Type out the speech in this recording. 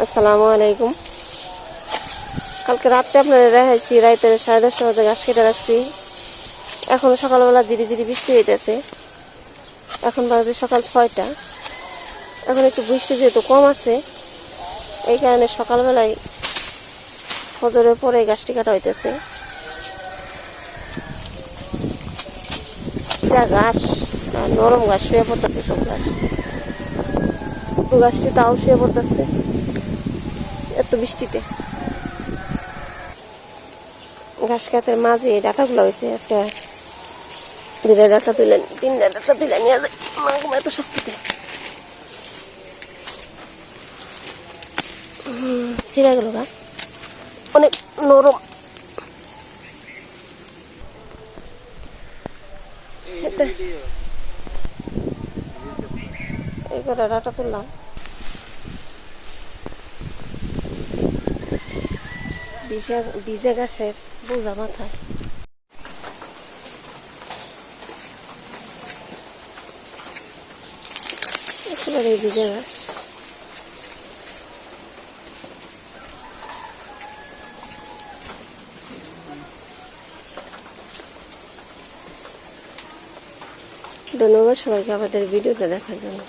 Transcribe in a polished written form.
আসসালামু আলাইকুম। কালকে রাত্রে আপনাদের দেখাইছি, রাইতে 10:30 বাজে ঘাস কেটে রাখছি। এখন সকালবেলা ঝিরি ঝিরি বৃষ্টি হইতেছে। এখন বাজে সকাল 6টা। এখন একটু বৃষ্টি যেহেতু কম আছে, এই কারণে সকালবেলায় ফজরের পরে ঘাসটি কাটা হইতেছে। যা ঘাস, নরম ঘাস শুয়ে পড়তেছে, সব ঘাস। গাছটি তাও শুয়ে পড়তেছে এত বৃষ্টিতে। ঘাস খাতের মাঝে ডাটাগুলো হয়েছে। আজকে 2টা ডাটা তুলেন, 3টা ডাটা তুলে নিয়ে যায়। এত শক্তিতে ছিঁড়ে গেল গা, অনেক নরম। এই করে ডাটা তুললাম। ভিজে ঘাসের বোঝা মাথায়। একেবারে ভিজে ঘাস। ধন্যবাদ সবাইকে আমাদের ভিডিওটা দেখার জন্য।